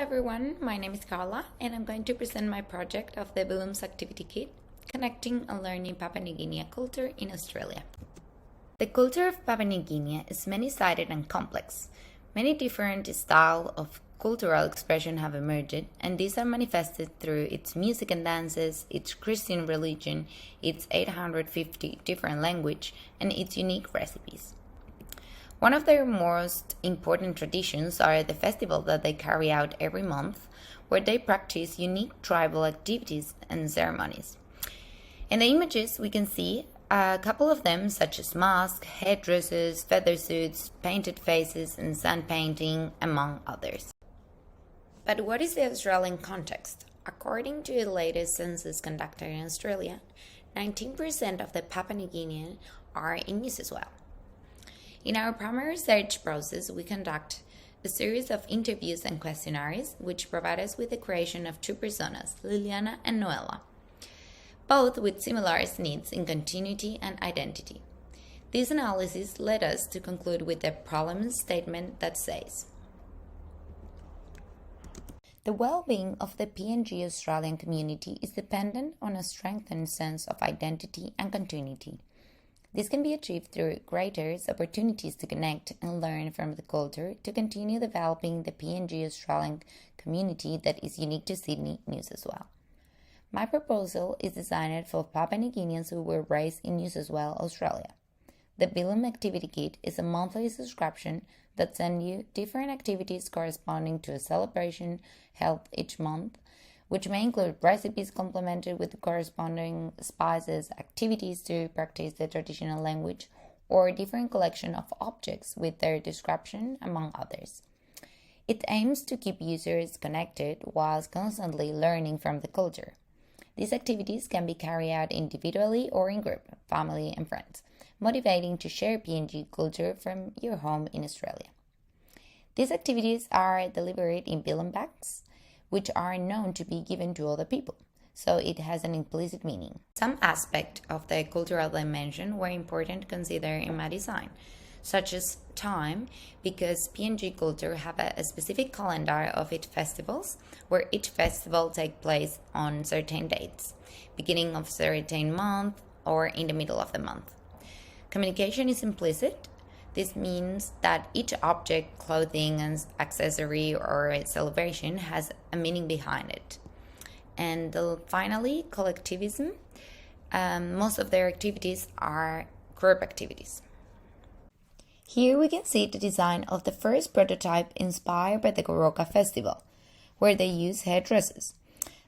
everyone, my name is Carla and I'm going to present my project of the Bloom's Activity Kit, Connecting and Learning Papua New Guinea Culture in Australia. The culture of Papua New Guinea is many-sided and complex. Many different styles of cultural expression have emerged, and these are manifested through its music and dances, its Christian religion, its 850 different language, and its unique recipes. One of their most important traditions are the festival that they carry out every month, where they practice unique tribal activities and ceremonies. In the images, we can see a couple of them, such as masks, headdresses, feather suits, painted faces, and sand painting, among others. But what is the Australian context? According to the latest census conducted in Australia, 19% of the Papua New Guineans are in New South Wales. In our primary research process, we conduct a series of interviews and questionnaires, which provide us with the creation of two personas, Liliana and Noella, both with similar needs in continuity and identity. This analysis led us to conclude with the problem statement that says, the well-being of the PNG Australian community is dependent on a strengthened sense of identity and continuity. This can be achieved through greater opportunities to connect and learn from the culture to continue developing the PNG Australian community that is unique to Sydney, New South Wales. My proposal is designed for Papua New Guineans who were raised in New South Wales, Australia. The Bloom Activity Kit is a monthly subscription that sends you different activities corresponding to a celebration held each month, which may include recipes complemented with corresponding spices, activities to practice the traditional language, or a different collection of objects with their description, among others. It aims to keep users connected whilst constantly learning from the culture. These activities can be carried out individually or in group, family and friends, motivating to share PNG culture from your home in Australia. These activities are delivered in Bloom bags, which are known to be given to other people, so it has an implicit meaning. Some aspects of the cultural dimension were important to consider in my design, such as time, because PNG culture have a specific calendar of its festivals, where each festival takes place on certain dates, beginning of certain month or in the middle of the month. Communication is implicit. This means that each object, clothing, and accessory or celebration has a meaning behind it. And finally, collectivism. Most of their activities are group activities. Here we can see the design of the first prototype inspired by the Goroka Festival, where they use headdresses.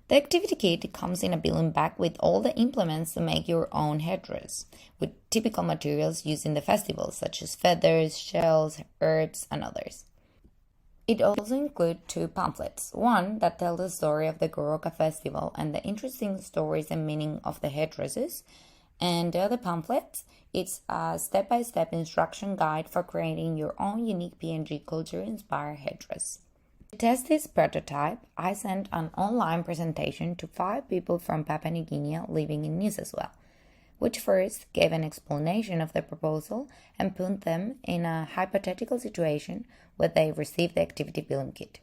The activity kit comes in a Bloom bag with all the implements to make your own headdress, with typical materials used in the festival, such as feathers, shells, herbs, and others. It also includes two pamphlets, one that tells the story of the Goroka Festival and the interesting stories and meaning of the headdresses, and the other pamphlet, it's a step-by-step instruction guide for creating your own unique PNG culture-inspired headdress. To test this prototype, I sent an online presentation to 5 people from Papua New Guinea living in New South Wales, which first gave an explanation of the proposal and put them in a hypothetical situation where they received the activity Bloom kit.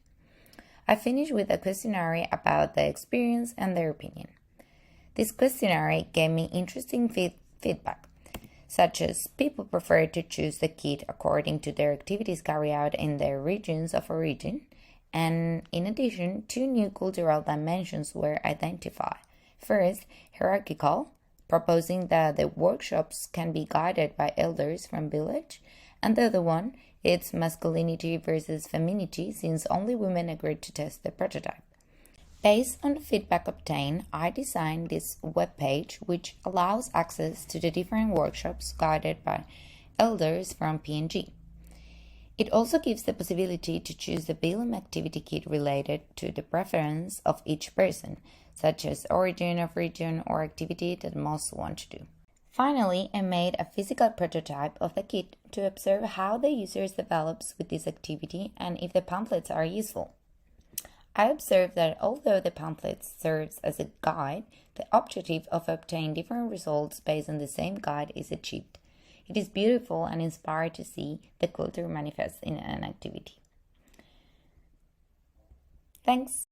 I finished with a questionnaire about the experience and their opinion. This questionnaire gave me interesting feedback, such as people prefer to choose the kit according to their activities carried out in their regions of origin, and in addition, 2 new cultural dimensions were identified. First, hierarchical, proposing that the workshops can be guided by elders from village, and the other one, it's masculinity versus femininity, since only women agreed to test the prototype. Based on the feedback obtained, I designed this web page, which allows access to the different workshops guided by elders from PNG. It also gives the possibility to choose the Bloom activity kit related to the preference of each person, such as origin of region or activity that most want to do. Finally, I made a physical prototype of the kit to observe how the users develops with this activity and if the pamphlets are useful. I observed that although the pamphlet serves as a guide, the objective of obtaining different results based on the same guide is achieved. It is beautiful and inspiring to see the culture manifest in an activity. Thanks.